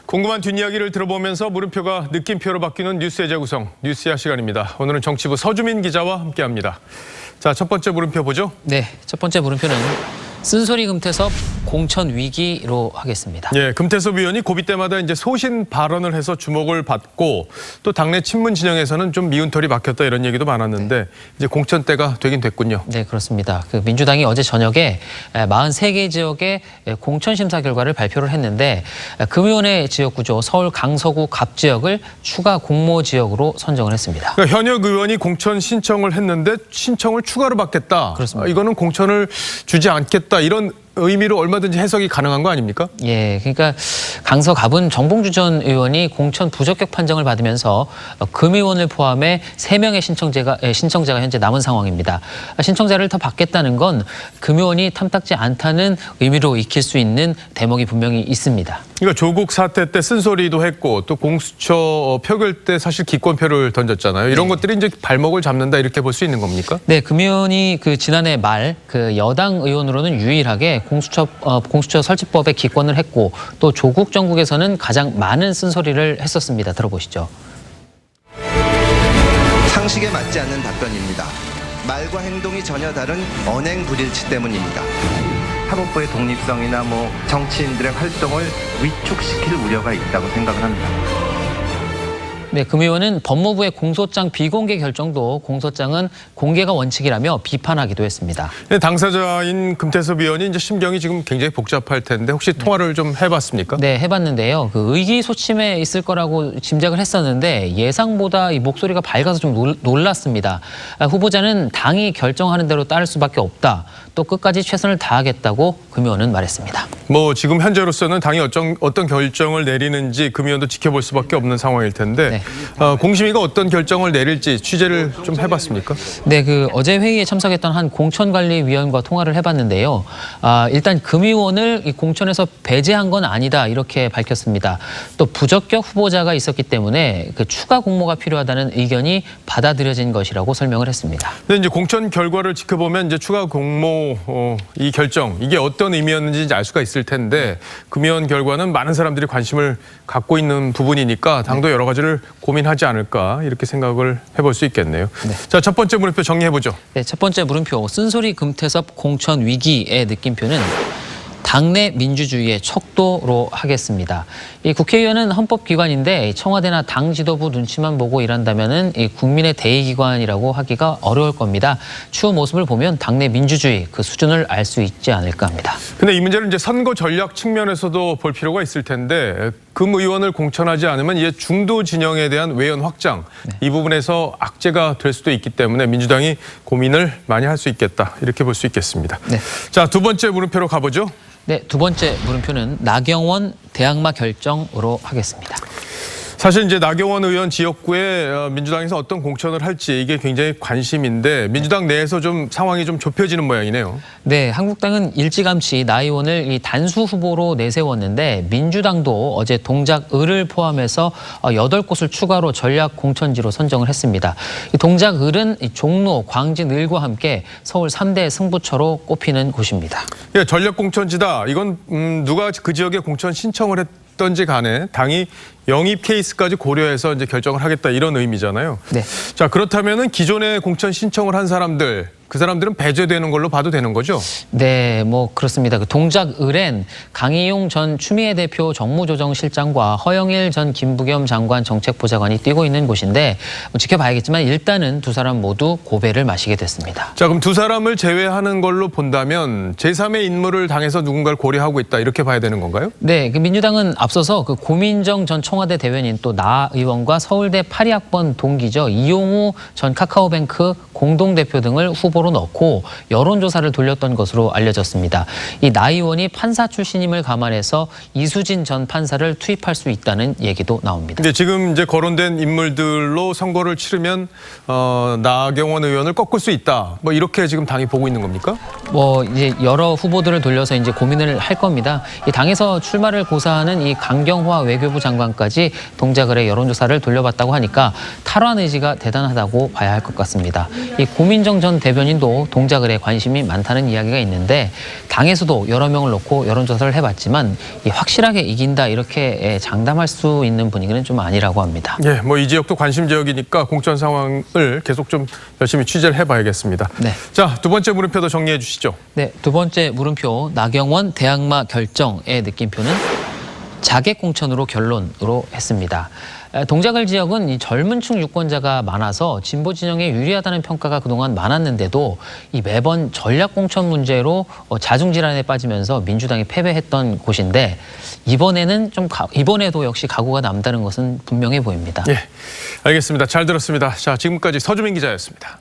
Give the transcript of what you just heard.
궁금한 뒷이야기를 들어보면서 물음표가 느낌표로 바뀌는 뉴스의 재구성, 뉴스야 시간입니다. 오늘은 정치부 서주민 기자와 함께합니다. 자, 첫 번째 물음표 보죠. 네, 첫 번째 물음표는 쓴소리 금태섭 공천 위기로 하겠습니다. 예, 금태섭 의원이 고비 때마다 이제 소신 발언을 해서 주목을 받고 또 당내 친문 진영에서는 좀 미운 털이 박혔다 이런 얘기도 많았는데 이제 공천 때가 되긴 됐군요. 네, 그렇습니다. 민주당이 어제 저녁에 43개 지역의 공천 심사 결과를 발표를 했는데 금의원의 지역 구조 서울 강서구 갑 지역을 추가 공모 지역으로 선정을 했습니다. 그러니까 현역 의원이 공천 신청을 했는데 신청을 추가로 받겠다. 그렇습니다. 이거는 공천을 주지 않겠다 이런 의미로 얼마든지 해석이 가능한 거 아닙니까? 예, 그러니까 강서 갑은 정봉주 전 의원이 공천 부적격 판정을 받으면서 금의원을 포함해 3명의 신청자가 현재 남은 상황입니다. 신청자를 더 받겠다는 건 금의원이 탐탁지 않다는 의미로 익힐 수 있는 대목이 분명히 있습니다. 그러니까 조국 사태 때 쓴소리도 했고 또 공수처 표결 때 사실 기권표를 던졌잖아요. 이런 것들이 이제 발목을 잡는다 이렇게 볼 수 있는 겁니까? 네, 금의원이 지난해 말 여당 의원으로는 유일하게 공수처 설치법에 기권을 했고 또 조국 정국에서는 가장 많은 쓴소리를 했었습니다. 들어보시죠. 상식에 맞지 않는 답변입니다. 말과 행동이 전혀 다른 언행 불일치 때문입니다. 사법부의 독립성이나 정치인들의 활동을 위축시킬 우려가 있다고 생각을 합니다. 네, 금의원은 법무부의 공소장 비공개 결정도 공소장은 공개가 원칙이라며 비판하기도 했습니다. 네, 당사자인 금태섭 의원이 이제 심경이 지금 굉장히 복잡할 텐데 혹시 통화를 좀 해봤습니까? 네, 해봤는데요. 의기소침해 있을 거라고 짐작을 했었는데 예상보다 이 목소리가 밝아서 좀 놀랐습니다. 후보자는 당이 결정하는 대로 따를 수밖에 없다. 또 끝까지 최선을 다하겠다고 금의원은 말했습니다. 지금 현재로서는 당이 어떤 결정을 내리는지 금의원도 지켜볼 수밖에 없는 상황일 텐데 네. 공심위가 어떤 결정을 내릴지 취재를 좀 해봤습니까? 네, 어제 회의에 참석했던 한 공천관리위원과 통화를 해봤는데요. 일단 금의원을 이 공천에서 배제한 건 아니다 이렇게 밝혔습니다. 또 부적격 후보자가 있었기 때문에 추가 공모가 필요하다는 의견이 받아들여진 것이라고 설명을 했습니다. 근데 이제 공천 결과를 지켜보면 이제 추가 공모 이 결정 이게 어떤 의미였는지 알 수가 있을 텐데 금의원 결과는 많은 사람들이 관심을 갖고 있는 부분이니까 당도 여러 가지를 고민하지 않을까 이렇게 생각을 해볼 수 있겠네요. 네. 자, 첫 번째 물음표 정리해보죠. 네, 첫 번째 물음표 쓴소리 금태섭 공천 위기의 느낌표는 당내 민주주의의 척도로 하겠습니다. 이 국회의원은 헌법기관인데 청와대나 당 지도부 눈치만 보고 일한다면은 이 국민의 대의기관이라고 하기가 어려울 겁니다. 추후 모습을 보면 당내 민주주의 수준을 알 수 있지 않을까 합니다. 근데 이 문제는 이제 선거 전략 측면에서도 볼 필요가 있을 텐데 금 의원을 공천하지 않으면 이제 중도 진영에 대한 외연 확장 이 부분에서 악재가 될 수도 있기 때문에 민주당이 고민을 많이 할 수 있겠다 이렇게 볼 수 있겠습니다. 네. 자, 두 번째 물음표로 가보죠. 네, 두 번째 물음표는 나경원 대항마 결정으로 하겠습니다. 사실 이제 나경원 의원 지역구에 민주당에서 어떤 공천을 할지 이게 굉장히 관심인데 민주당 내에서 좀 상황이 좀 좁혀지는 모양이네요. 네, 한국당은 일찌감치 나 의원을 이 단수 후보로 내세웠는데 민주당도 어제 동작을을 포함해서 8곳을 추가로 전략 공천지로 선정을 했습니다. 이 동작을은 종로, 광진, 을과 함께 서울 3대 승부처로 꼽히는 곳입니다. 예, 전략 공천지다. 이건 누가 그 지역에 공천 신청을 했던지 간에 당이 영입 케이스까지 고려해서 이제 결정을 하겠다 이런 의미잖아요. 네. 자, 그렇다면은 기존에 공천 신청을 한 사람들 그 사람들은 배제되는 걸로 봐도 되는 거죠? 네, 그렇습니다. 동작을엔 강희용 전 추미애 대표 정무조정실장과 허영일 전 김부겸 장관 정책보좌관이 뛰고 있는 곳인데 지켜봐야겠지만 일단은 두 사람 모두 고배를 마시게 됐습니다. 자, 그럼 두 사람을 제외하는 걸로 본다면 제3의 인물을 당에서 누군가를 고려하고 있다 이렇게 봐야 되는 건가요? 네, 민주당은 앞서서 고민정 전 청와대 대변인 또 나 의원과 서울대 82학번 동기죠. 이용우 전 카카오뱅크 공동대표 등을 후보로 넣고 여론조사를 돌렸던 것으로 알려졌습니다. 이 나 의원이 판사 출신임을 감안해서 이수진 전 판사를 투입할 수 있다는 얘기도 나옵니다. 근데 지금 이제 거론된 인물들로 선거를 치르면 나경원 의원을 꺾을 수 있다. 이렇게 지금 당이 보고 있는 겁니까? 이제 여러 후보들을 돌려서 이제 고민을 할 겁니다. 이 당에서 출마를 고사하는 이 강경화 외교부 장관까지 정도까지 동작을의 여론조사를 돌려봤다고 하니까 탈환 의지가 대단하다고 봐야 할 것 같습니다. 이 고민정 전 대변인도 동작을에 관심이 많다는 이야기가 있는데 당에서도 여러 명을 놓고 여론조사를 해봤지만 이 확실하게 이긴다 이렇게 장담할 수 있는 분위기는 좀 아니라고 합니다. 예, 뭐 이 지역도 관심 지역이니까 공천 상황을 계속 좀 열심히 취재를 해봐야겠습니다. 네. 자, 두 번째 물음표도 정리해 주시죠. 네, 두 번째 물음표 나경원 대항마 결정의 느낌표는 자객 공천으로 결론으로 했습니다. 동작을 지역은 이 젊은 층 유권자가 많아서 진보 진영에 유리하다는 평가가 그동안 많았는데도 이 매번 전략 공천 문제로 자중 질환에 빠지면서 민주당이 패배했던 곳인데 이번에도 역시 각오가 남다른 것은 분명해 보입니다. 예, 알겠습니다. 잘 들었습니다. 자, 지금까지 서주민 기자였습니다.